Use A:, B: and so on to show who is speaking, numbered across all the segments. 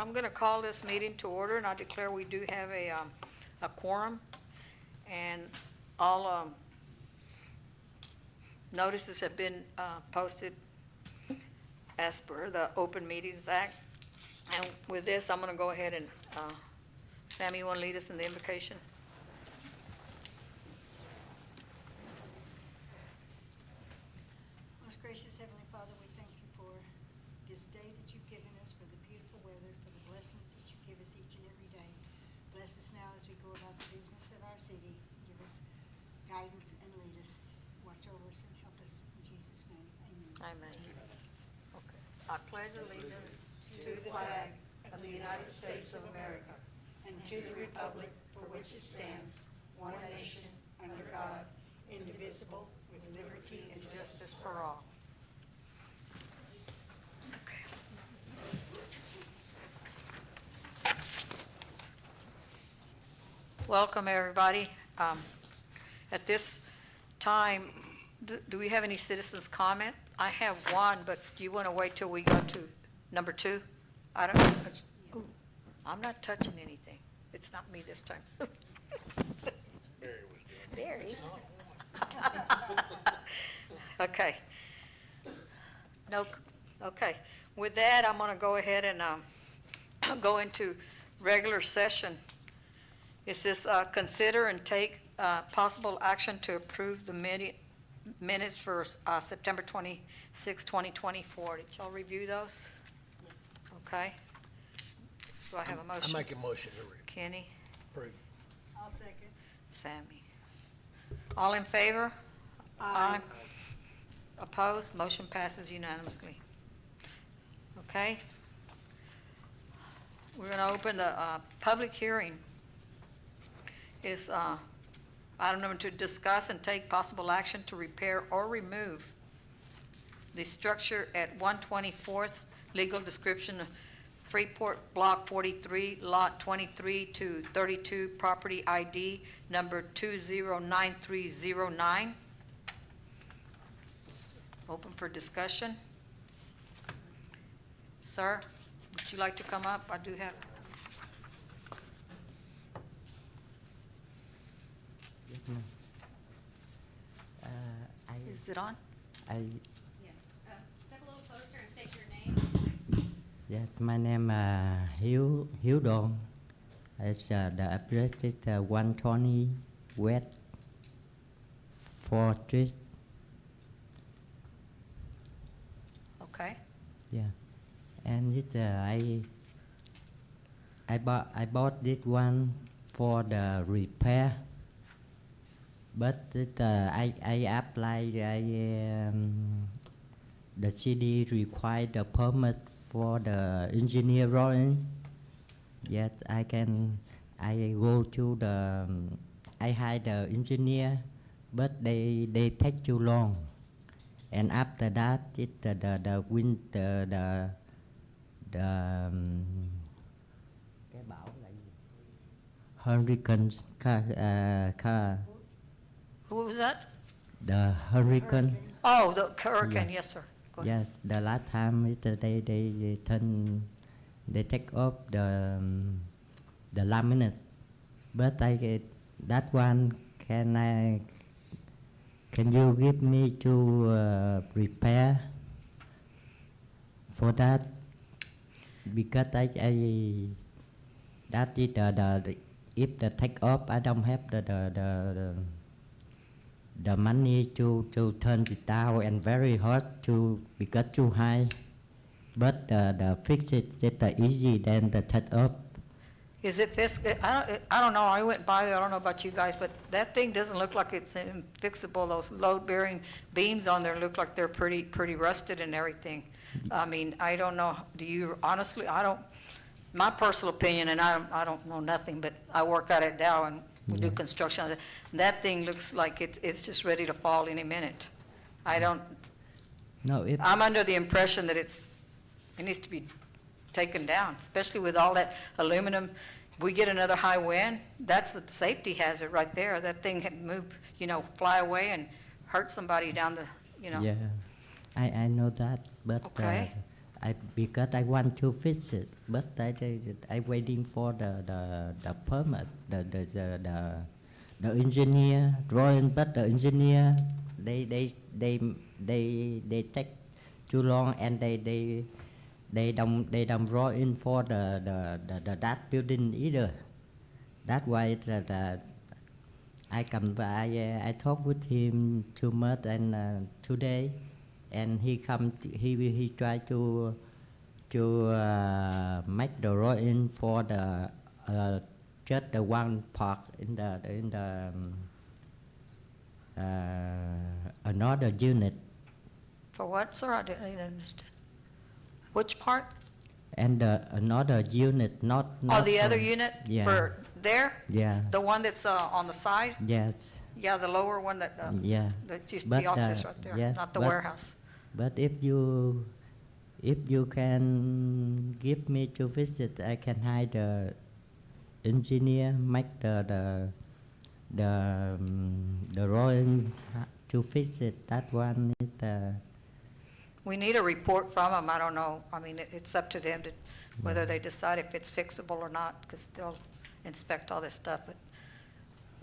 A: I'm going to call this meeting to order, and I declare we do have a quorum, and all notices have been posted as per the Open Meetings Act. And with this, I'm going to go ahead and, Sammy, you want to lead us in the invocation?
B: Most gracious Heavenly Father, we thank you for this day that you've given us, for the beautiful weather, for the blessings that you give us each and every day. Bless us now as we go about the business of our city. Give us guidance and lead us. Watch over us and help us. In Jesus' name, amen.
A: Amen. Okay. I pledge allegiance to the flag of the United States of America
B: And to the republic for which it stands, one nation, under God, indivisible, with liberty and justice
A: for all. Okay. Welcome, everybody. At this time, do we have any citizens' comment? I have one, but do you want to wait till we go to number 2? I don't know. Ooh, I'm not touching anything. It's not me this time. Barry. Okay. No. Okay. With that, I'm going to go ahead and go into regular session. It says consider and take possible action to approve the minutes for September 26, 2024. Did y'all review those?
B: Yes.
A: Okay. Do I have a motion?
C: I make a motion to
A: Kenny,
C: approve.
B: I'll second.
A: Sammy. All in favor?
B: Aye.
A: Opposed? Motion passes unanimously. Okay. We're going to open the public hearing. Is item number 2, discuss and take possible action to repair or remove the structure at 124th, legal description of Freeport, Block 43, Lot 23 to 32, property ID number 209309. Open for discussion. Sir, would you like to come up? I do have. Is it on?
D: Yeah.
E: Step a little closer and state your name.
D: Yes, my name Hiếu Đồn. It's the address is 120 West 4th Street.
A: Okay.
D: Yeah, and it I bought this one for the repair, but it, I applied the CD required the permit for the engineer drawing. Yet I go to the I hire the engineer, but they take too long. And after that, it the wind the cái bão là gì? Hurricane
A: Who was that?
D: the hurricane.
A: Oh, the hurricane.
D: Yeah.
A: Yes, sir. Go ahead.
D: Yes, the last time it, they take off the laminate, but I get that one. Can you give me to repair for that? Because I that is the if the take off, I don't have the money to turn it down and very hard to because too high. But the fix it easy than the take off.
A: Is it I don't know. I went by there. I don't know about you guys, but that thing doesn't look like it's fixable. Those load-bearing beams on there look like they're pretty rusted and everything. I mean, I don't know. Do you honestly? I don't. My personal opinion, and I don't know nothing, but I work out at Dow and we do construction. That thing looks like it's just ready to fall any minute. I don't.
D: No,
A: I'm under the impression that it needs to be taken down, especially with all that aluminum. We get another high wind, that's the safety hazard right there. That thing can move, fly away and hurt somebody down the,
D: Yeah, I know that, but
A: Okay.
D: because I want to fix it, but I waiting for the permit, the engineer drawing, but the engineer they take too long, and they don't draw in for the that building either. That's why I come by. I talk with him too much, and today, and he try to make the drawing for the just the one part in the another unit,
A: For what, sir? I didn't understand. Which part?
D: and another unit, not
A: Oh, the other
D: for-
A: unit?
D: Yeah.
A: For there?
D: Yeah.
A: The one that's on the side?
D: Yes.
A: Yeah, the lower one that,
D: Yeah.
A: that used to be
D: But,
A: office right there,
D: yeah,
A: not the
D: but-
A: warehouse.
D: But if you can give me to visit, I can hire the engineer, make the drawing to visit. That one is
A: We need a report from them. I don't know. I mean, it's up to them to, whether they decide if it's fixable or not, because they'll inspect all this stuff. But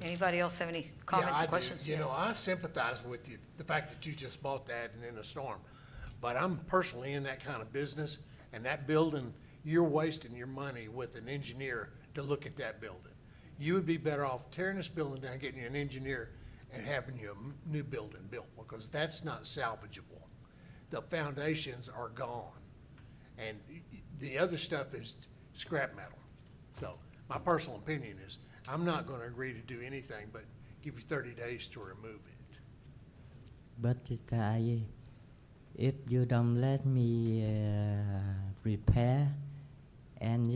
A: anybody else have any comments
C: Yeah, I
A: or
C: do.
A: questions?
C: You
A: Yes.
C: know, I sympathize with you, the fact that you just bought that and in a storm. But I'm personally in that kind of business, and that building, you're wasting your money with an engineer to look at that building. You would be better off tearing this building down, getting you an engineer, and having you a new building built, because that's not salvageable. The foundations are gone, and the other stuff is scrap metal. So, my personal opinion is, I'm not gonna agree to do anything but give you 30 days to remove it.
D: but if you don't let me repair, and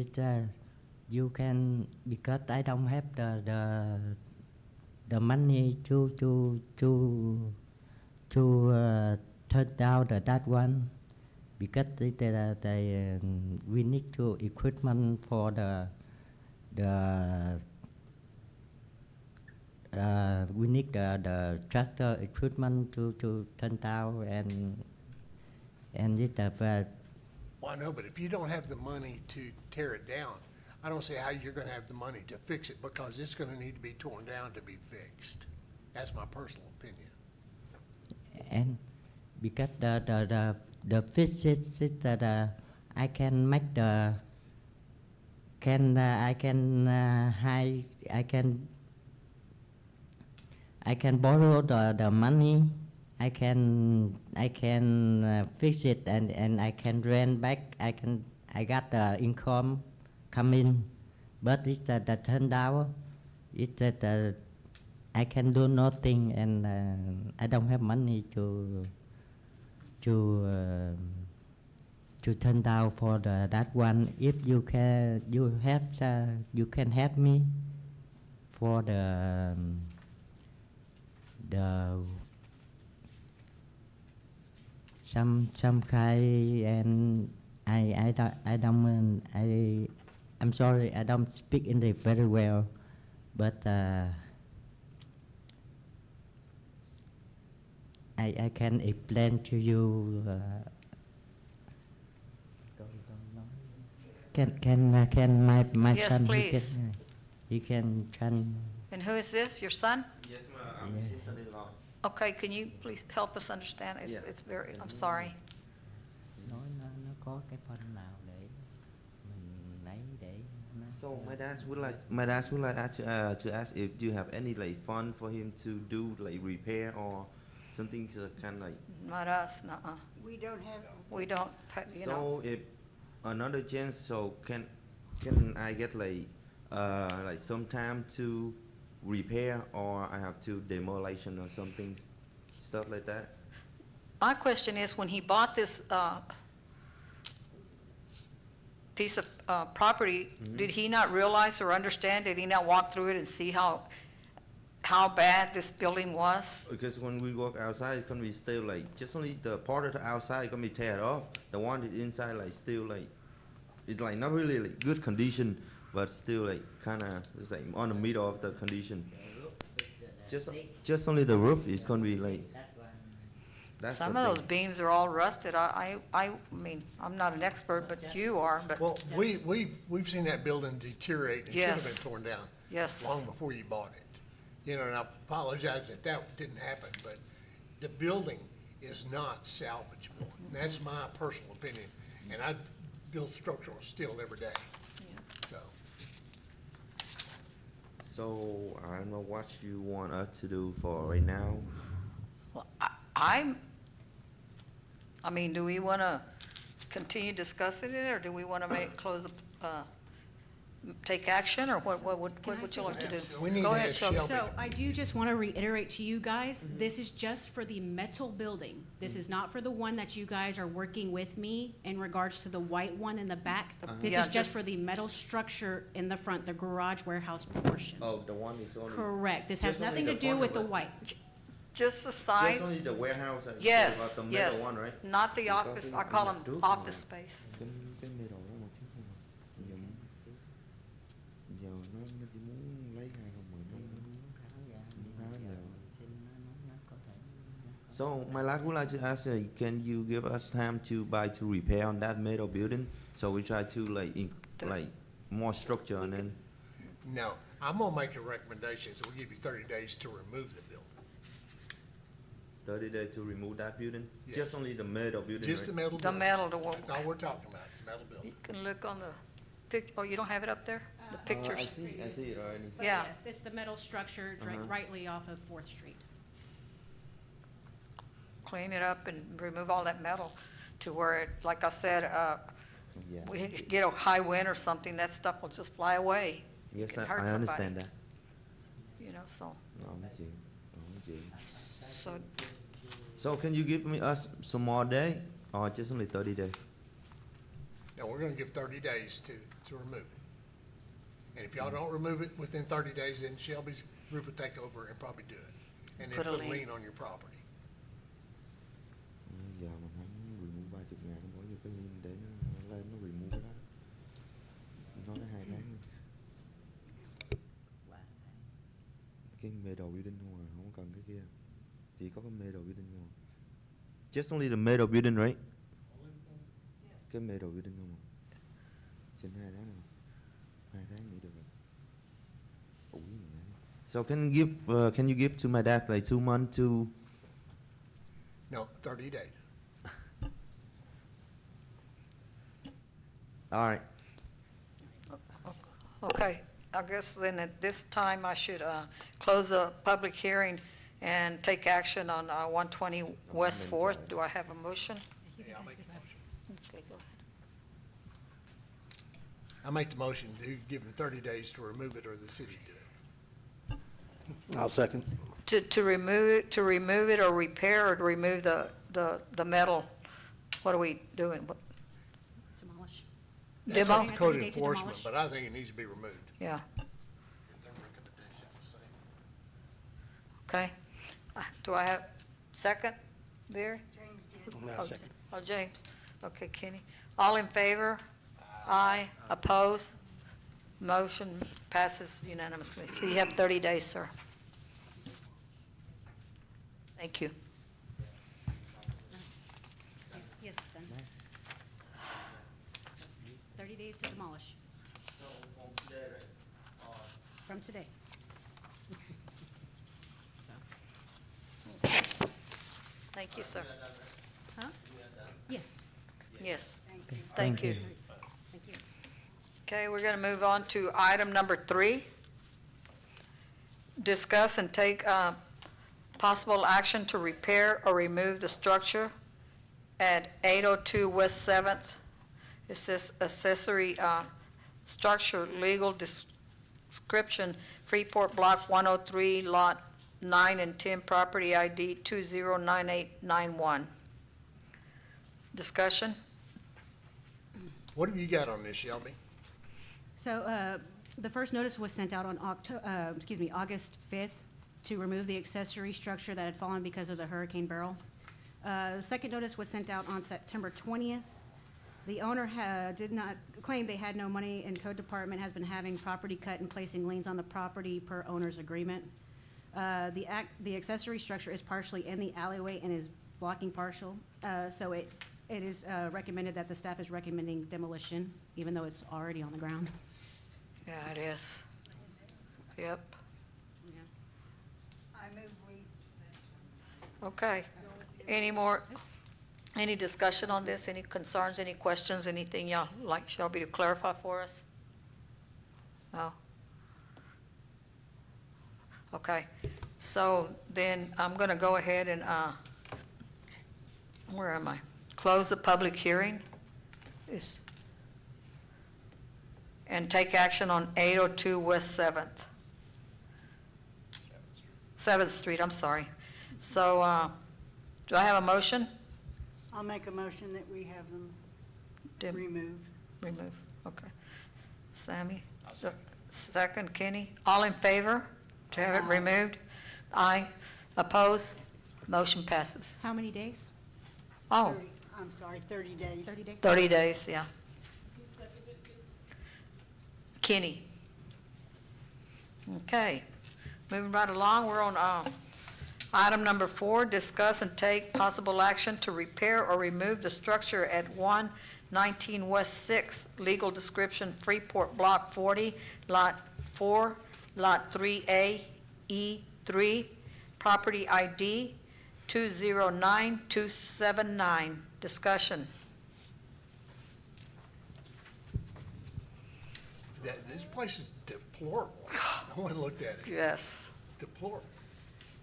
D: you can, because I don't have the money to turn down that one, because we need to equipment for we need the tractor equipment to turn down, and it
C: Well, I know, but if you don't have the money to tear it down, I don't see how you're gonna have the money to fix it, because it's gonna need to be torn down to be fixed. That's my personal opinion.
D: and because the physics is that I can make I can borrow the money. I can fix it, and I can rent back. I got the income coming, but it's the turn down. It's that I can do nothing, and I don't have money to turn down for that one. If you can help me for the some kind, and I'm sorry, I don't speak English very well, but I can explain to you. Can my
A: Yes,
D: son
A: please.
D: he can
A: And who is this, your son?
F: Yes, ma'am. I'm his son-in-law.
A: Okay, can you please help us understand?
F: Yeah.
A: It's very, I'm sorry.
D: nói nó có cái phần nào để mình lấy để nó
F: So my dad would like to ask if you have any like fund for him to do like repair or something kind of like.
A: Not us, nuh-uh.
B: We don't have.
A: We don't, you know.
F: So if another chance, so can I get like some time to repair, or I have to demolition or something, stuff like that?
A: My question is, when he bought this piece of property, did he not realize or understand, did he not walk through it and see how bad this building was?
F: Because when we walk outside, it's gonna be still like just only the part of the outside gonna be teared off. The one that's inside like still like it's like not really like good condition, but still like kind of it's like on the middle of the condition. Just only the roof is gonna be like That's
A: Some
F: the
A: of those
F: thing.
A: beams are all rusted. I mean, I'm not an expert, but you are, but
C: Well, we've seen that building deteriorate and should have
A: Yes.
C: been torn down
A: yes.
C: long before you bought it. You know, and I apologize that that didn't happen, but the building is not salvageable. And that's my personal opinion, and I build structural steel every day, so.
F: So I don't know what you want us to do for right now.
A: Well, I mean, do we want to continue discussing it, or do we want to take action, or what would you like to do?
C: We need
A: Go
C: to
A: ahead,
C: have
A: Shelby.
C: Shelby.
E: So I do just want to reiterate to you guys, this is just for the metal building. This is not for the one that you guys are working with me in regards to the white one in the back. This
A: Yeah,
E: is just
A: just-
E: for the metal structure in the front, the garage warehouse portion.
F: Oh, the one is only.
E: Correct. This has
F: Just only
E: nothing to
F: the
E: do
F: front
E: with
F: of
E: the
F: it.
E: white.
A: Just the
F: Just
A: side,
F: only the warehouse and
A: yes,
F: about the
A: yes.
F: middle one, right?
A: Not the
F: Có
A: office,
F: cái-
A: I call
F: cái
A: them
F: trước
A: office
F: mà.
A: space.
F: Cái middle đó mà chứ không mà. Giờ giờ nó chỉ muốn lấy hai không mà nó tháo giờ. So my last would like to ask, can you give us time to buy to repair on that metal building? So we try to like more structure and then.
C: No, I'm gonna make a recommendation, so we'll give you 30 days to remove the building.
F: 30 days to remove that building?
C: Yes.
F: Just only the metal building,
C: Just the
F: right?
C: metal
A: The
C: building.
A: metal, the
C: That's all we're talking about, it's a metal building.
A: You can look on the oh, you don't have it up there? The
F: I
A: pictures?
F: see it already.
E: But
A: Yeah.
E: yes, it's the metal structure rightly off of Fourth Street.
A: Clean it up and remove all that metal to where it, like I said,
F: Yeah.
A: we get a high wind or something, that stuff will just fly away.
F: Yes,
A: can
F: I
A: hurt somebody.
F: understand that.
A: You know, so,
F: Không chịu, không chịu.
A: so
F: So can you give me us some more day or just only 30 days?
C: Now, we're gonna give 30 days to remove it. And if y'all don't remove it within 30 days, then Shelby's group will take over and probably do it. And then
A: Put a
C: put a
A: lien.
C: lien on your property.
F: Giờ mà không remove 30 ngàn nó bỏ vô cái link để nó lên nó remove cái đó. Nó nói 2 tháng. Cái middle building không à, không cần cái kia. Chỉ có cái middle building không à. Just only the middle building, right? Cái middle building không à. Xin 2 tháng rồi. 2 tháng nữa được rồi. Ủi mẹ. So can you give to my dad like 2 months to.
C: No, 30 days.
F: All right.
A: okay, I guess then at this time I should close the public hearing and take action on 120 West Fourth. Do I have a motion?
C: Yeah, I'll make the motion.
A: Okay, go ahead.
C: I make the motion to give them 30 days to remove it or the city do it.
G: I'll second.
A: To remove it or repair or to remove the metal, what are we doing?
E: Demolish.
C: That's
A: Demo?
C: up to code
E: 30 days to
C: enforcement,
E: demolish.
C: but I think it needs to be removed.
A: Yeah. Okay. Do I have, second, Barry?
B: James did.
G: I'll second.
A: Oh, James. Okay, Kenny. All in favor? Aye. Oppose? Motion passes unanimously. So you have 30 days, sir. Thank you.
E: Yes, it's done. 30 days to demolish. From today. So,
A: Thank you, sir.
E: huh? Yes,
A: Yes.
B: Thank you.
A: Thank you.
E: thank you.
A: Okay, we're going to move on to item number 3. Discuss and take possible action to repair or remove the structure at 802 West 7th. It says accessory structure, legal description, Freeport Block 103, Lot 9 and 10, property ID 209891. Discussion?
C: What have you got on this, Shelby?
E: So the first notice was sent out on August 5th to remove the accessory structure that had fallen because of the Hurricane Beryl. The second notice was sent out on September 20th. The owner did not claim they had no money, and code department has been having property cut and placing liens on the property per owner's agreement. The accessory structure is partially in the alleyway and is blocking partial. So it is recommended that the staff is recommending demolition, even though it's already on the ground.
A: Yeah, it is. Yep,
B: I move we,
A: okay. Any discussion on this? Any concerns, any questions, anything y'all like Shelby to clarify for us? No? Okay, so then I'm gonna go ahead and, where am I? Close the public hearing. And take action on 802 West 7th. 7th Street, I'm sorry. So, do I have a motion?
B: I'll make a motion that we have them
A: Dim-
B: removed.
A: Remove, okay. Sammy? Second, Kenny? All in favor to have it
B: Aye.
A: removed? Aye. Oppose? Motion passes.
E: How many days?
A: Oh,
B: 30 days.
E: 30 days?
A: 30 days, yeah. Kenny? Okay, moving right along, we're on item number 4, discuss and take possible action to repair or remove the structure at 119 West 6th, legal description Freeport Block 40, Lot 4, Lot 3A, E3, property ID 209279. Discussion.
C: This place is deplorable. I went and looked at it.
A: Yes,
C: Deplorable.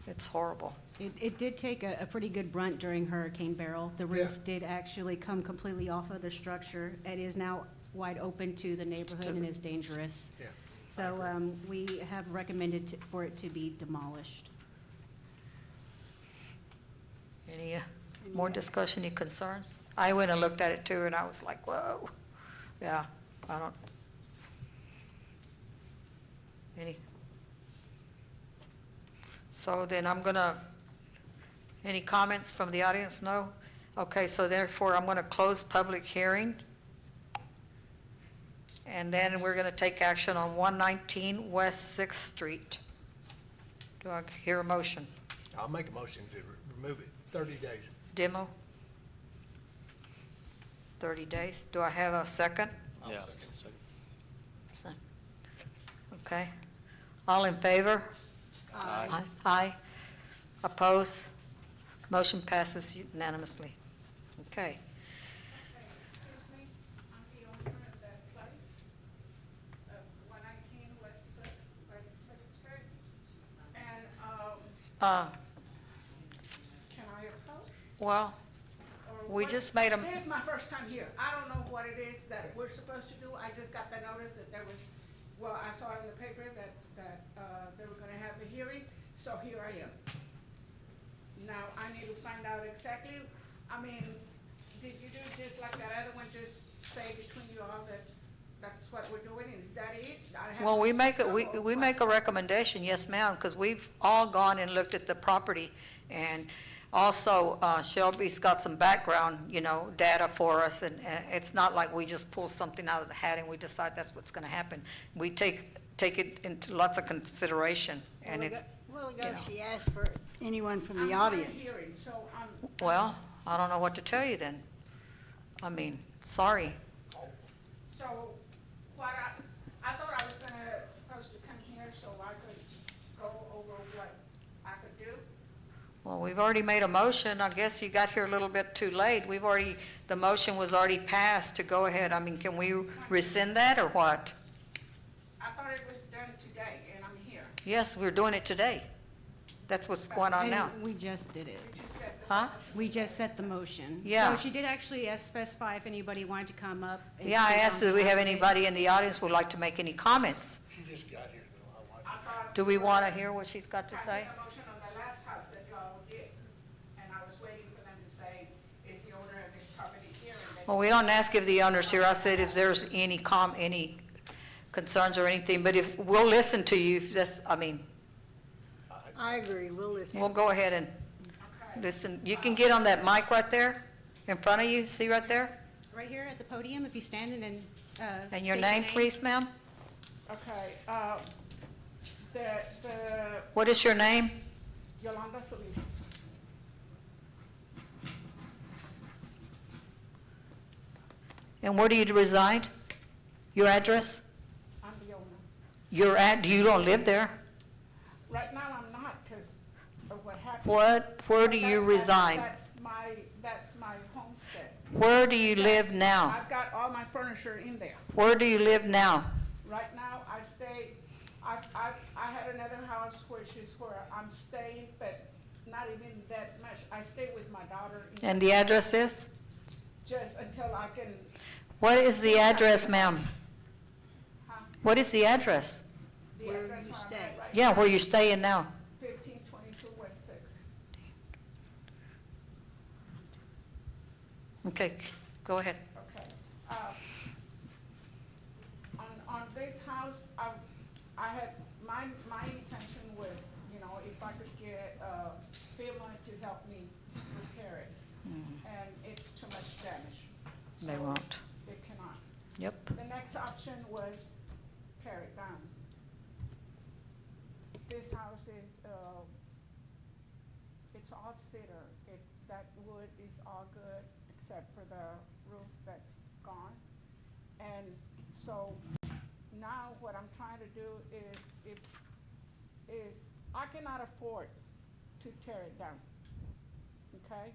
A: it's horrible.
E: It did take a pretty good brunt during Hurricane Beryl. The roof
C: Yeah.
E: did actually come completely off of the structure. It is now wide open to the neighborhood and is dangerous.
C: Yeah.
E: So we have recommended for it to be demolished.
A: Any more discussion, any concerns? I went and looked at it too, and I was like, whoa. Yeah, I don't. Any? So then I'm gonna, any comments from the audience? No? Okay, so therefore I'm gonna close public hearing. And then we're gonna take action on 119 West 6th Street. Do I hear a motion?
C: I'll make a motion to remove it, 30 days.
A: Demo? 30 days. Do I have a second?
G: Yeah.
A: Okay. All in favor?
G: Aye.
A: Aye. Oppose? Motion passes unanimously. Okay.
H: Excuse me, I'm the owner of that place, 119 West Sixth Street. And, can I approach?
A: Well,
H: Or
A: we
H: what-
A: just made a,
H: This is my first time here. I don't know what it is that we're supposed to do. I just got the notice that there was, well, I saw in the paper that they were gonna have a hearing, so here I am. Now, I need to find out exactly, I mean, did you do just like that other one, just say between you all that's what we're doing, is that it? I have
A: well, we
H: to
A: make,
H: know
A: we
H: what-
A: make a recommendation, yes, ma'am, because we've all gone and looked at the property. And also, Shelby's got some background, data for us, and it's not like we just pull something out of the hat and we decide that's what's gonna happen. We take it into lots of consideration, and it's,
B: Well, ago,
A: you know.
B: she asked for anyone from the
H: I'm doing a
B: audience.
H: hearing, so
A: well, I don't know what to tell you then. I mean, sorry.
H: So, I thought I was supposed to come here so I could go over what I could do.
A: Well, we've already made a motion. I guess you got here a little bit too late. The motion was already passed to go ahead. I mean, can we rescind that or what?
H: I thought it was done today, and I'm here.
A: Yes, we're doing it today. That's what's going on now.
E: And we just did it.
H: You just said that.
A: Huh?
E: We just set the motion.
A: Yeah.
E: So she did actually specify if anybody wanted to come up. and
A: Yeah, I
E: speak
A: asked,
E: on
A: do we have
E: behalf of it.
A: anybody in the audience who would like to make any comments?
C: She just got here, though. I like
H: I thought.
A: Do we want to hear what she's got to
H: I
A: say?
H: sent a motion on the last house that y'all did, and I was waiting for them to say, is the owner of this property here? And they-
A: Well, we don't ask if the owner's here. I said if there's any concerns or anything, but if, we'll listen to you. If that's, I mean,
B: I agree, we'll listen.
A: we'll go ahead and
H: Okay.
A: listen. You can get on that mic right there in front of you. See right there?
E: Right here at the podium, if you stand and then,
A: And your
E: state
A: name, please, ma'am?
H: Okay, the
A: What is your name?
H: Yolanda Solis.
A: And where do you reside? Your address?
H: I'm the owner.
A: You don't live there?
H: Right now, I'm not, because of what happened.
A: Where do you reside?
H: That's my homestead.
A: Where do you live now?
H: I've got all my furniture in there.
A: Where do you live now?
H: Right now, I stay, I had another house which is where I'm staying, but not even that much. I stay with my daughter.
A: And the address is?
H: Just until I can,
A: What is the address, ma'am?
H: huh,
A: What is the address?
H: the
B: Where
H: address
B: you
H: where I'm
B: stay.
H: at right
A: Yeah,
H: now,
A: where you're staying now.
H: 1522 West Sixth.
A: Okay, go ahead.
H: Okay. On this house, I had, my intention was, you know, if I could get FEMA to help me repair it. And it's too much damage.
A: They
H: So
A: won't.
H: It cannot.
A: Yep.
H: The next option was tear it down. This house is, it's all cedar. That wood is all good except for the roof that's gone. And so now what I'm trying to do is I cannot afford to tear it down, okay?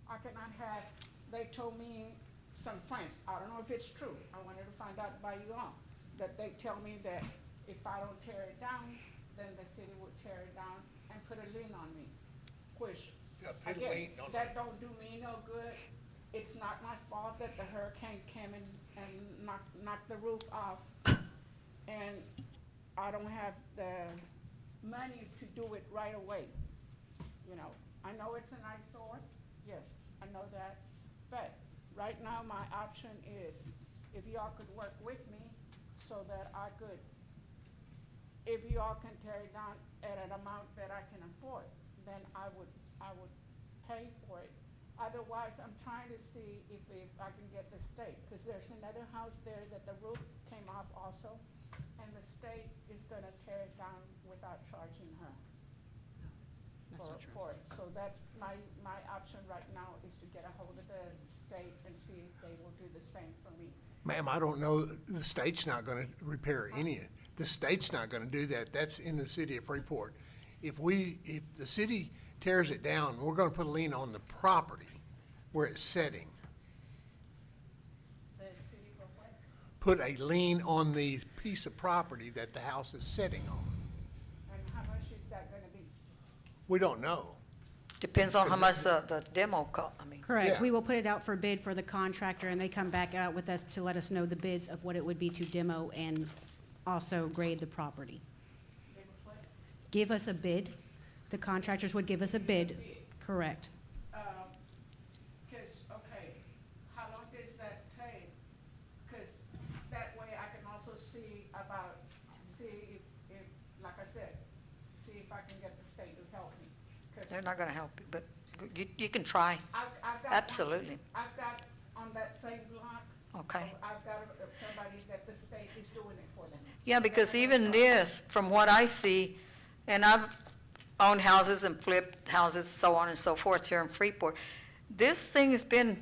H: I cannot have, they told me, some friends, I don't know if it's true, I wanted to find out by you all, that they tell me that if I don't tear it down, then the city would tear it down and put a lien on me, which,
C: Yeah, put a
H: again,
C: lien on
H: that don't do me no good. It's not my fault that the hurricane came and knocked the roof off, and I don't have the money to do it right away. You know, I know it's an eyesore, yes, I know that, but right now my option is, if y'all could work with me so that I could, if y'all can tear it down at an amount that I can afford, then I would pay for it. Otherwise, I'm trying to see if I can get the state, because there's another house there that the roof came off also, and the state is gonna tear it down without charging her for it. So that's my option right now, is to get a hold of the state and see if they will do the same for me.
C: Ma'am, I don't know, the state's not gonna repair any of it. The state's not gonna do that. That's in the city of Freeport. If the city tears it down, we're gonna put a lien on the property where it's sitting.
H: The city will what?
C: Put a lien on the piece of property that the house is sitting on.
H: And how much is that gonna be?
C: We don't know.
A: Depends on how much the demo cost, I mean.
E: Correct.
C: Yeah.
E: We will put it out for bid for the contractor, and they come back out with us to let us know the bids of what it would be to demo and also grade the property.
H: They will what?
E: Give us a bid. The contractors would give us a bid. Correct.
H: Cause, okay, how long does that take? Cause that way I can also see if, like I said, see if I can get the state to help me. 'Cause
A: They're not gonna help you, but you can try.
H: I've got.
A: Absolutely.
H: I've got on that same block.
A: Okay.
H: I've got somebody that the state is doing it for them.
A: Yeah, because even this, from what I see, and I've owned houses and flipped houses, so on and so forth here in Freeport, this thing has been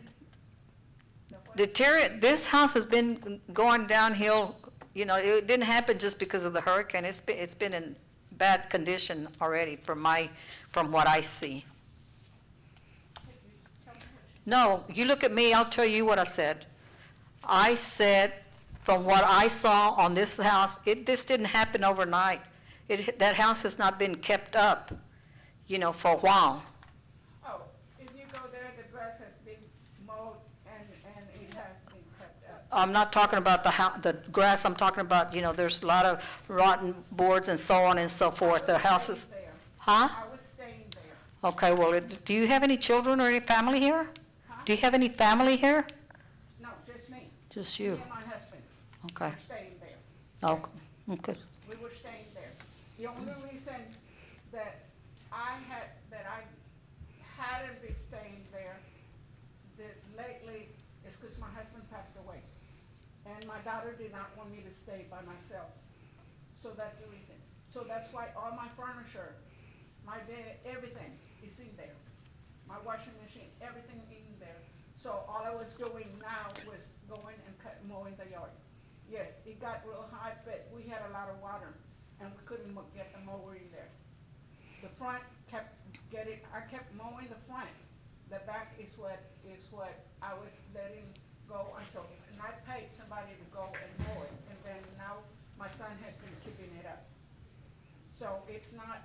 A: this house has been going downhill. You know, it didn't happen just because of the hurricane. It's been in bad condition already from what I see. No, you look at me, I'll tell you what I said. I said, from what I saw on this house, this didn't happen overnight. That house has not been kept up, you know, for a while.
H: Oh, if you go there, the grass has been mowed and it has been kept up.
A: I'm not talking about the grass, I'm talking about, you know, there's a lot of rotten boards and so on and so forth. The houses,
H: Staying there.
A: huh?
H: I was staying there.
A: Okay, well, do you have any children or any family here? Do you have any family here?
H: No, just me.
A: Just
H: Me
A: you?
H: and my husband.
A: Okay.
H: We're staying there.
A: Oh,
H: Yes.
A: okay.
H: We were staying there. The only reason that I hadn't been staying there lately is because my husband passed away. And my daughter did not want me to stay by myself. So that's the reason. So that's why all my furniture, my bed, everything is in there. My washing machine, everything in there. So all I was doing now was going and mowing the yard. Yes, it got real hot, but we had a lot of water, and we couldn't get the mower in there. The front I kept mowing the front. The back is what I was letting go until, and I paid somebody to go and mow it, and then now my son has been keeping it up. So it's not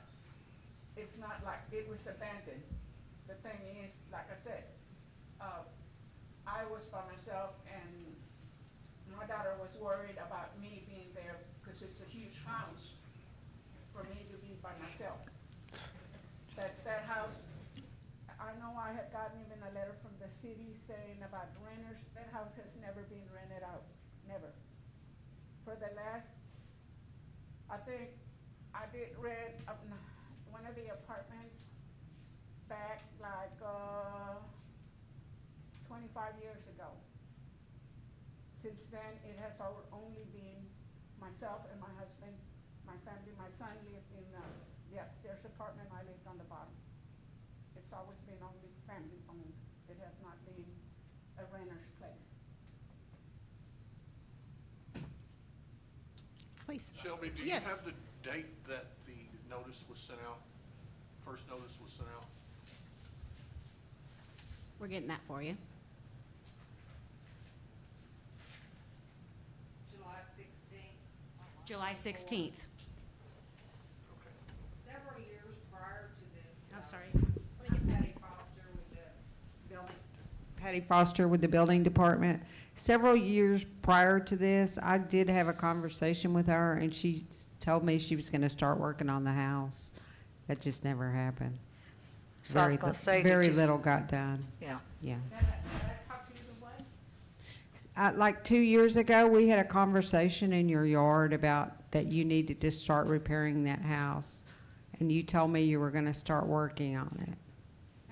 H: like it was abandoned. The thing is, like I said, I was by myself, and my daughter was worried about me being there, because it's a huge house for me to be by myself. That house, I know I had gotten even a letter from the city saying about renters. That house has never been rented out, never. For the last, I think I did rent one of the apartments back like 25 years ago. Since then, it has only been myself and my husband, my family. My son lived in the upstairs apartment, I lived on the bottom. It's always been only family owned. It has not been a renter's place.
E: Please.
G: Shelby, do you
E: Yes.
G: have the date that the notice was sent out? First notice was sent out?
E: We're getting that for you.
I: July 16th.
E: July 16th.
G: Okay.
I: Several years prior to this.
E: I'm sorry.
I: Patty Foster with the building department. Several years prior to this, I did have a conversation with her, and she told me she was gonna start working on the house. That just never happened.
A: So I was
I: Very
A: gonna say, did
I: Very
A: you s-
I: little got done,
A: Yeah.
I: yeah.
H: Did I talk to you the what?
I: Like 2 years ago, we had a conversation in your yard about that you needed to start repairing that house. And you told me you were gonna start working on it.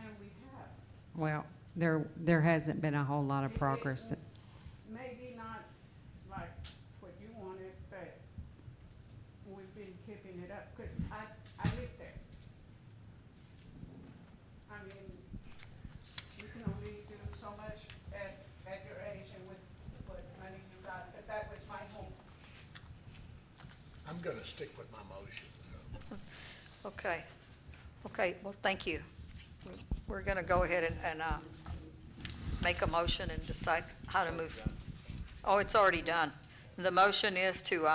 H: And we have.
I: Well, there hasn't been a whole lot of progress.
H: Maybe not like what you wanted, but we've been keeping it up, because I live there. I mean, you can only do so much at your age and with what money you got, but that was my home.
C: I'm gonna stick with my motion, so.
A: Okay. Okay, well, thank you. We're gonna go ahead and make a motion and decide how to move. Oh, it's already done. The motion is to,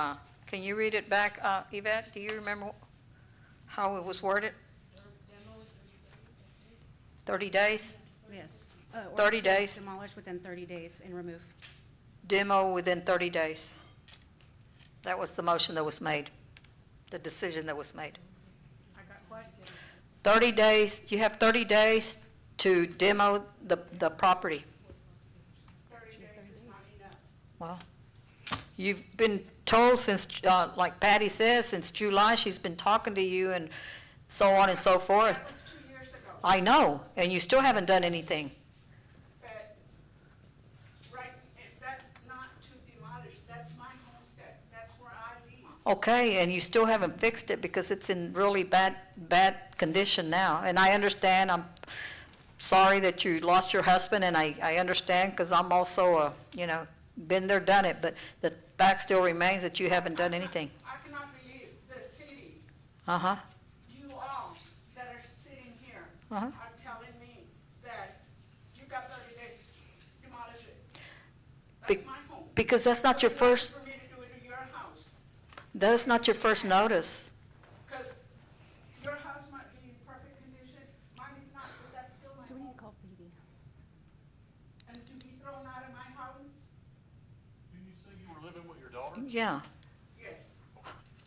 A: can you read it back, Yvette? Do you remember how it was worded? 30 days?
E: Yes.
A: 30 days.
E: Demolish within 30 days and remove.
A: Demo within 30 days. That was the motion that was made, the decision that was made.
H: I got what?
A: 30 days, you have 30 days to demo the property.
H: 30 days is not enough.
A: Well, you've been told since, like Patty says, since July, she's been talking to you and so on and so
H: That
A: forth.
H: was 2 years ago.
A: I know, and you still haven't done anything.
H: But, right, that's not to demolish, that's my homestead, that's where I live.
A: Okay, and you still haven't fixed it because it's in really bad condition now. And I understand, I'm sorry that you lost your husband, and I understand, because I'm also, been there, done it, but the fact still remains that you haven't done anything.
H: I cannot believe the city,
A: Uh-huh,
H: you all that are sitting here
A: Uh-huh.
H: are telling me that you got 30 days to demolish it.
A: Be-
H: That's my home.
A: because that's not your
H: It's not
A: first,
H: for me to do it to your house,
A: that's not your first notice.
H: because your house might be in perfect condition, mine is not, but that's still my home.
E: call PD?
H: And to be thrown out of my house,
G: Didn't you say you were living with your daughter?
A: Yeah,
H: yes.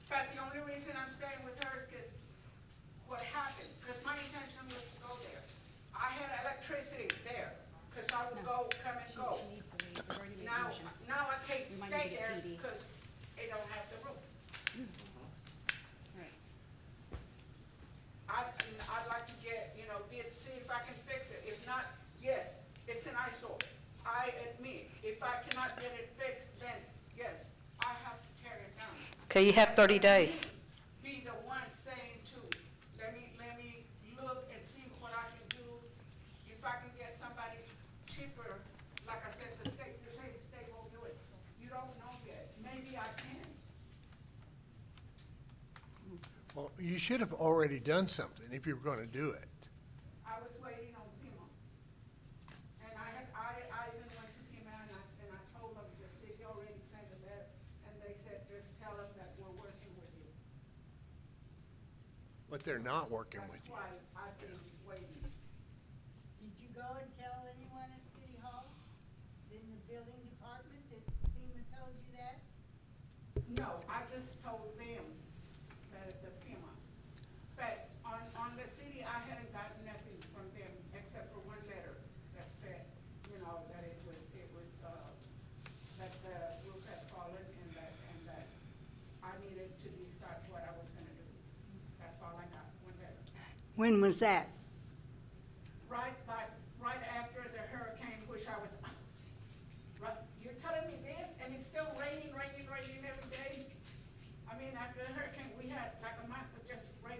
H: But the only reason I'm staying with her is because what happened, because my intention was to go there. I had electricity there, because I would go, come and go. Now I can't
E: We might
H: stay
E: need to get
H: there
E: PD.
H: because they don't have the roof.
E: Right.
H: I'd like to get, see if I can fix it. If not, yes, it's an eyesore. I admit, if I cannot get it fixed, then yes, I have to tear it down.
A: okay, you have 30 days.
H: Be the one saying to, let me look and see what I can do. If I can get somebody cheaper maybe I can.
C: Well, you should have already done something if you were gonna do it.
H: I was waiting on FEMA. And I even went to FEMA and I told them the city already sent a letter, and they said, just tell them that we're working with you.
C: But they're not working with
H: That's
C: you.
H: why I've been waiting.
B: Did you go and tell anyone at City Hall, in the building department, that FEMA told you that?
H: No, I just told them, the FEMA. But on the city, I hadn't gotten nothing from them except for one letter that said, you know, that it was, that the roof had fallen and that I needed to decide what I was gonna do. That's all I got, one letter.
B: When was that?
H: Right after the hurricane, which I was, right, you're telling me this, and it's still raining every day? I mean, after the hurricane, we had like a month of just rain.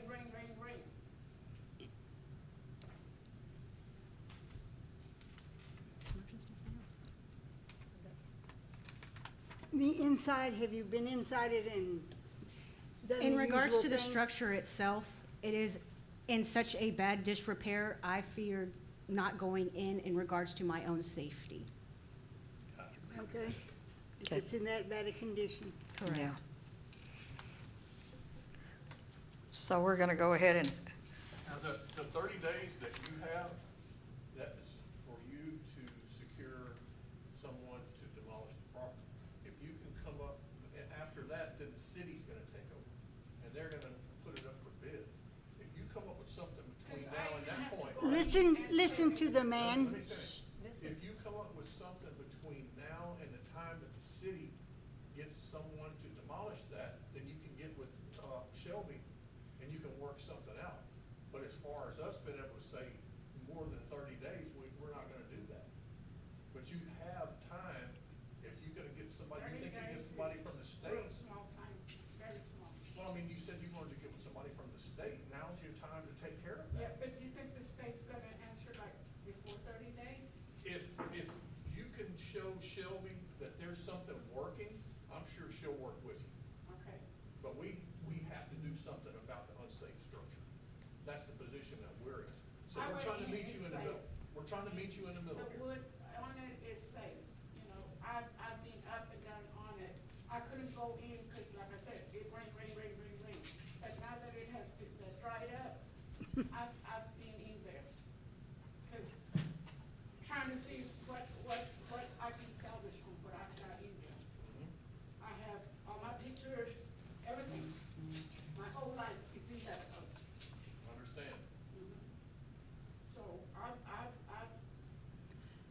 B: The inside, have you been inside it and done the
E: In regards
B: usual
E: to the
B: thing?
E: structure itself, it is in such a bad disrepair, I feared not going in regards to my own safety.
B: Okay. If
A: Okay.
B: it's in that bad a condition.
A: Yeah. So we're gonna go ahead and,
G: Now, the 30 days that you have, that is for you to secure someone to demolish the property. If you can come up, after that, then the city's gonna take over, and they're gonna put it up for bid. If you come up with something between now and that point.
B: Listen to the man.
G: Let me finish. If you come up with something between now and the time that the city gets someone to demolish that, then you can get with Shelby and you can work something out. But as far as us being able to say more than 30 days, we're not gonna do that. But you have time, if you're gonna get somebody, you think you get somebody from the
H: Real
G: state.
H: small time, very small.
G: Well, I mean, you said you wanted to get with somebody from the state, now's your time to take care of that.
H: Yeah, but you think the state's gonna answer like before 30 days?
G: If you can show Shelby that there's something working, I'm sure she'll work with you.
H: Okay.
G: But we have to do something about the unsafe structure. That's the position that we're in. So we're trying to meet you in the middle. We're trying to meet you in the middle
H: The
G: here.
H: wood on it is safe, you know, I've been up and down on it. I couldn't go in, cause like I said, it rained. But now that it has been dried up, I've been in there. Cause trying to see what I can salvage from what I've got in there. I have all my pictures, everything. My whole life is in that house.
G: Understand?
H: So I've,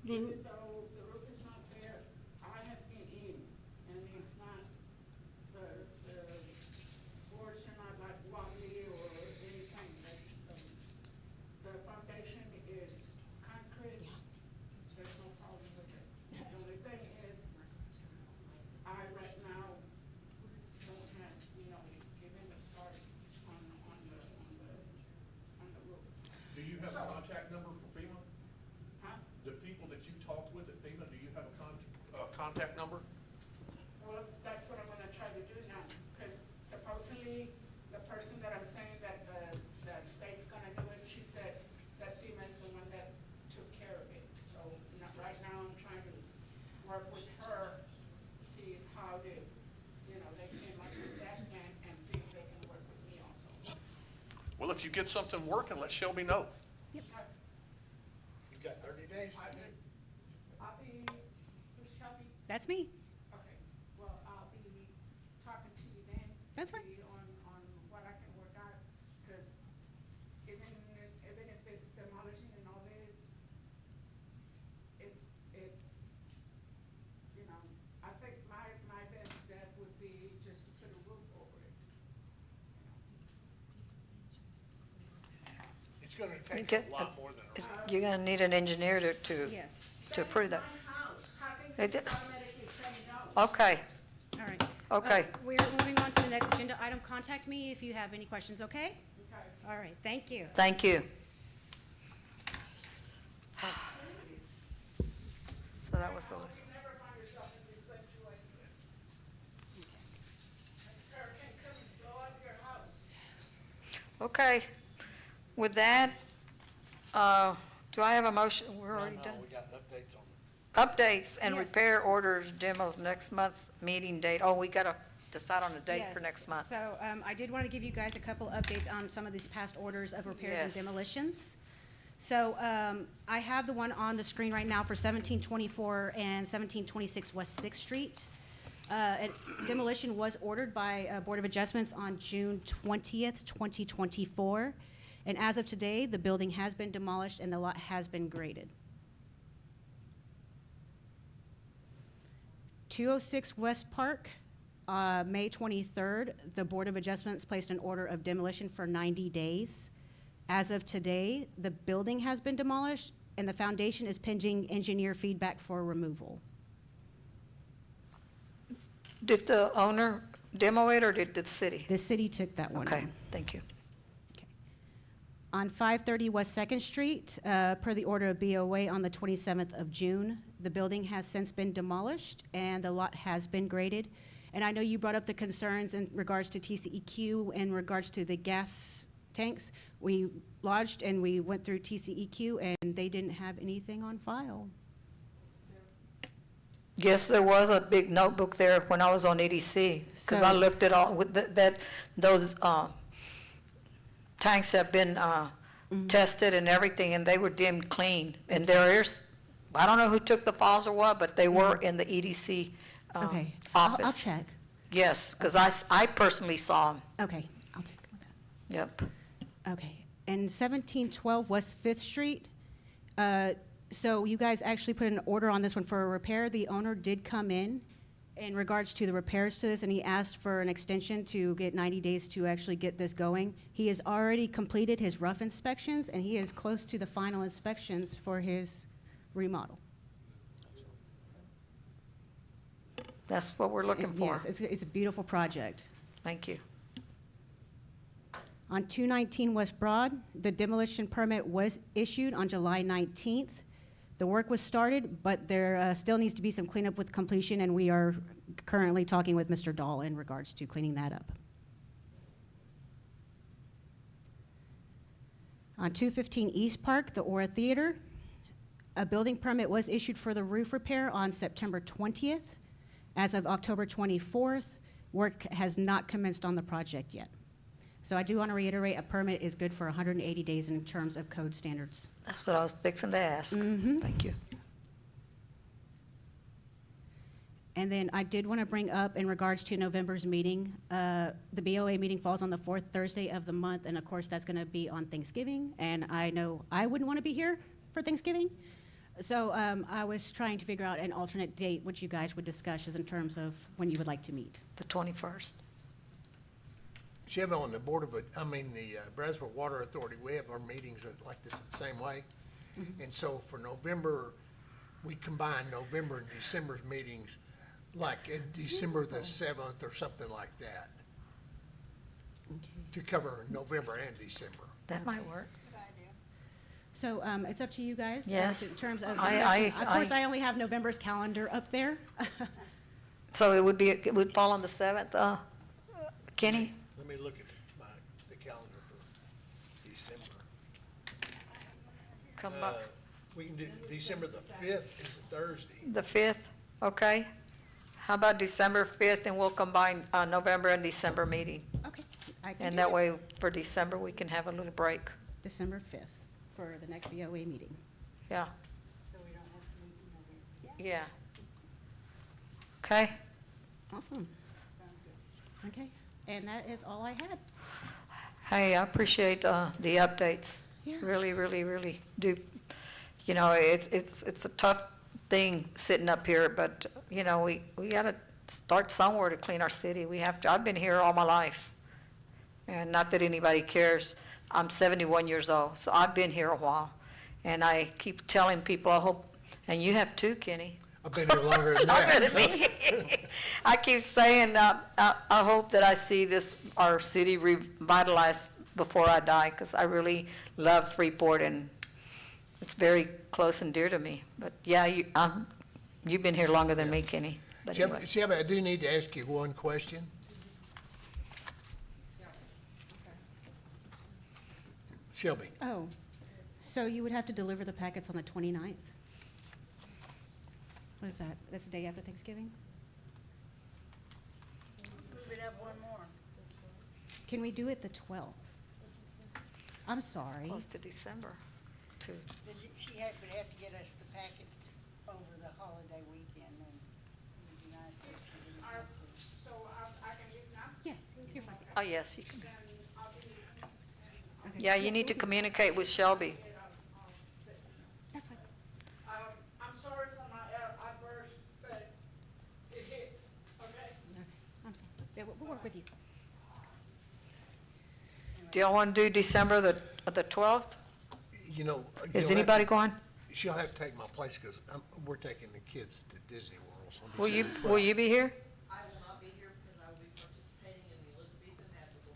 B: Then,
H: even though the roof is not there, I have been in, and it's not, the boards are not like wobbly or anything, the foundation is concrete, there's no problem with it. The only thing is, I right now don't have, given the start on the roof.
G: Do you have a contact number for FEMA?
H: Huh?
G: The people that you talked with at FEMA, do you have a contact number?
H: Well, that's what I'm gonna try to do now, because supposedly, the person that I'm saying that the state's gonna do it, she said that FEMA's the one that took care of it. So, right now, I'm trying to work with her, see how they came up with that and see if they can work with me also.
G: Well, if you get something working, let Shelby know.
C: You've got 30 days.
H: I'll be, who's Shelby?
E: That's me.
H: Okay, well, I'll be talking to you then.
E: That's fine.
H: see On what I can work out, because even if it's demolishing and all this, it's, I think my best bet would be just to put a roof over it.
C: It's gonna take
A: get-
C: a lot more than a
A: you're gonna need an engineer to
E: Yes.
A: approve that.
H: That is my house, how can
A: It
H: you
A: di-
H: automatically say no?
A: Okay,
E: All right.
A: Okay.
E: We're moving on to the next agenda item. Contact me if you have any questions, okay?
H: Okay.
E: All right, thank you.
A: thank you. So that was the list.
H: You never find yourself in this situation.
A: Okay. With that, do I have a motion? We're already done.
C: We got updates on
A: Updates and
E: Yes.
A: repair orders, demos, next month meeting date. Oh, we gotta decide on a date for
E: Yes.
A: next month.
E: So I did want to give you guys a couple updates on some of these past orders of repairs and
A: Yes.
E: demolitions. So I have the one on the screen right now for 1724 and 1726 West Sixth Street. Demolition was ordered by Board of Adjustments on June 20th, 2024. And as of today, the building has been demolished and the lot has been graded. 206 West Park, May 23rd, the Board of Adjustments placed an order of demolition for 90 days. As of today, the building has been demolished and the foundation is pending engineer feedback for removal.
A: Did the owner demo it or did the city?
E: The city took that one
A: Okay,
E: on.
A: thank you.
E: On 530 West Second Street, per the order of BOA on the 27th of June, the building has since been demolished and the lot has been graded. And I know you brought up the concerns in regards to TCEQ, in regards to the gas tanks. We lodged and we went through TCEQ and they didn't have anything on file.
A: Yes, there was a big notebook there when I was on EDC, because I
E: So-
A: looked at all, with those tanks have been tested and everything, and they were deemed clean. And there is, I don't know who took the files or what, but they were in the EDC
E: Okay,
A: office.
E: I'll check.
A: Yes, because I personally saw them.
E: Okay, I'll take a look at that.
A: Yep.
E: Okay, and 1712 West Fifth Street, so you guys actually put an order on this one for a repair. The owner did come in regards to the repairs to this, and he asked for an extension to get 90 days to actually get this going. He has already completed his rough inspections, and he is close to the final inspections for his remodel.
A: That's what we're looking for.
E: Yes, it's a beautiful project.
A: Thank you.
E: On 219 West Broad, the demolition permit was issued on July 19th. The work was started, but there still needs to be some cleanup with completion, and we are currently talking with Mr. Dahl in regards to cleaning that up. On 215 East Park, the Aura Theater, a building permit was issued for the roof repair on September 20th. As of October 24th, work has not commenced on the project yet. So I do want to reiterate, a permit is good for 180 days in terms of code standards.
A: That's what I was fixing to ask. Thank you.
E: And then I did want to bring up in regards to November's meeting, the BOA meeting falls on the fourth Thursday of the month, and of course, that's going to be on Thanksgiving. And I know I wouldn't want to be here for Thanksgiving. So I was trying to figure out an alternate date, which you guys would discuss as in terms of when you would like to meet.
A: The 21st.
C: Chevy on the board of, the Braswell Water Authority, we have our meetings like this the same way. And so for November, we combine November and December's meetings, like December the 7th or something like that, to cover November and December.
A: That might work.
E: So it's up to you guys.
A: Yes.
E: In terms of,
A: I-
E: of course, I only have November's calendar up there.
A: So it would fall on the 7th, Kenny?
C: Let me look at the calendar for December.
A: Come up.
C: We can do December the 5th is a Thursday.
A: The 5th, okay. How about December 5th, and we'll combine November and December meeting?
E: Okay. I can
A: And
E: do
A: that way, for December, we can have a little break.
E: December 5th for the next BOA meeting.
A: Yeah,
B: So we don't have to meet in November.
A: yeah. Okay,
E: Awesome.
B: Sounds good.
E: Okay. And that is all I had.
A: hey, I appreciate the updates.
E: Yeah.
A: Really, really, really do. You know, it's a tough thing sitting up here, but, you know, we gotta start somewhere to clean our city. We have to. I've been here all my life. And not that anybody cares. I'm 71 years old, so I've been here a while. And I keep telling people, I hope, and you have too, Kenny.
C: I've been here longer than
A: Longer
C: that.
A: than me. I keep saying, I hope that I see our city revitalized before I die, because I really love Freeport, and it's very close and dear to me. But yeah, you've been here longer than me, Kenny. But anyway.
C: Chevy, I do need to ask you one question. Shelby.
E: Oh, so you would have to deliver the packets on the 29th? What is that? That's the day after Thanksgiving?
B: Move it up one more.
E: Can we do it the 12th? I'm sorry.
A: Close to December, too.
B: Would have to get us the packets over the holiday weekend, and it would be nice if you didn't have to.
H: So I can leave now?
E: Yes, you're fine.
A: Oh, yes, you can.
H: Then I'll be,
E: Okay.
A: Yeah, you need to communicate with Shelby.
E: That's fine.
H: I'm sorry for my outburst, but it hits, okay?
E: Okay, I'm sorry. Yeah, we'll work with you.
A: Do y'all want to do December the 12th?
C: You know.
A: Is
C: you'll have
A: anybody
C: to-
A: going?
C: She'll have to take my place because we're taking the kids to Disney World. So
A: Will you,
C: December
A: will
C: 12th.
A: you be here?
J: I will not be here because I will be participating in the Elizabethan Magical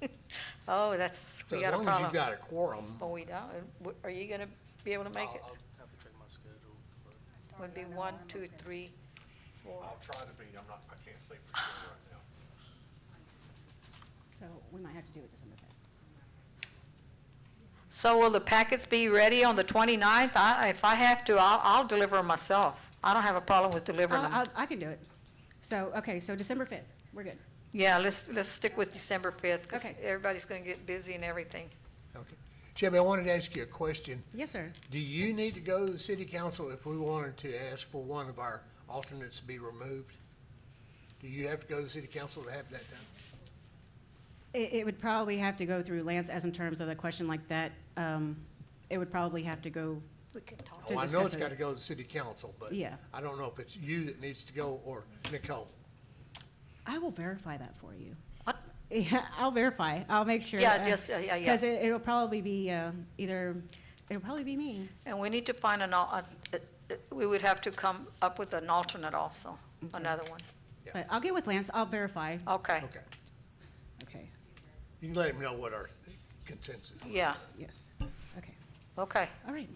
J: Feast.
A: Oh, that's,
C: So
A: we
C: as
A: got a
C: long as you've
A: problem.
C: got a quorum,
A: Oh, we don't. Are you going to be able to make it?
K: I'll have to check my schedule, but
A: Would be 1, 2, 3, 4.
G: I'll try to be, I can't say for sure right now.
E: So we might have to do it December 5th.
A: So will the packets be ready on the 29th? If I have to, I'll deliver them myself. I don't have a problem with delivering them.
E: I can do it. So, okay, so December 5th, we're good.
A: Yeah, let's stick with December 5th because
E: Okay.
A: everybody's going to get busy and everything.
C: okay. Shelby, I wanted to ask you a question.
E: Yes, sir.
C: Do you need to go to the city council if we wanted to ask for one of our alternates to be removed? Do you have to go to the city council to have that done?
E: It would probably have to go through Lance as in terms of the question like that. It would probably have to go,
A: We can talk.
E: To
C: Oh, I know
E: discuss
C: it's
E: it.
C: got to go to the city council, but
E: Yeah.
C: I don't know if it's you that needs to go or Nicole.
E: I will verify that for you.
A: What?
E: Yeah, I'll verify. I'll make sure.
A: Yeah, yeah.
E: Because it'll probably be it'll probably be me.
A: And we need to find we would have to come up with an alternate also, another one.
C: Yeah.
E: But I'll get with Lance. I'll verify.
A: Okay,
C: Okay.
E: Okay.
C: You can let him know what our consensus is.
A: yeah,
E: Yes. Okay.
A: okay.
E: All right.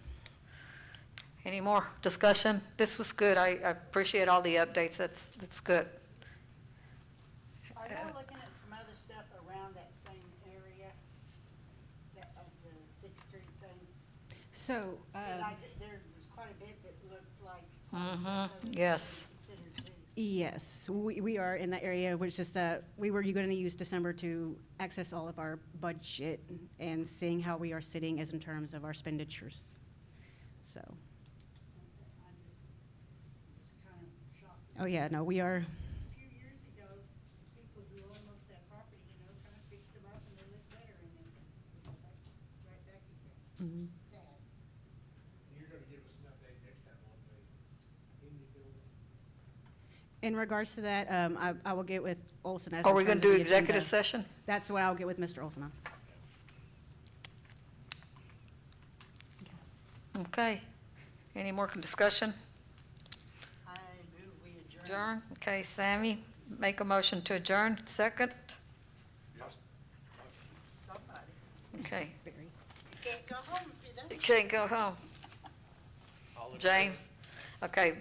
A: Any more discussion? This was good. I appreciate all the updates. That's good.
B: Are y'all looking at some other stuff around that same area, of the Sixth Street thing?
E: So,
B: 'Cause there was quite a bit that looked like.
A: Mhm,
B: stuff that we
A: yes.
B: considered too.
E: yes, we are in that area, which is we were going to use December to access all of our budget and seeing how we are sitting as in terms of our expenditures. So,
B: I just was kind of shocked.
E: oh yeah, no, we are.
B: Just a few years ago, people who owned most of that property, kind of fixed them up and they lived better, and then they go back, right back again.
E: Mhm.
B: Sad.
C: You're going to give us an update next time on the Indy building?
E: In regards to that, I will get with Olson. As
A: Are
E: in
A: we going
E: terms
A: to
E: of
A: do
E: the agenda.
A: executive session?
E: That's what I'll get with Mr. Olson on.
A: Okay. Any more discussion?
B: I move we adjourn.
A: Adjourn? Okay, Sammy, make a motion to adjourn. Second?
B: Somebody.
A: Okay.
E: Barry.
B: You can't go home if you don't.
A: You can't go home. James? Okay,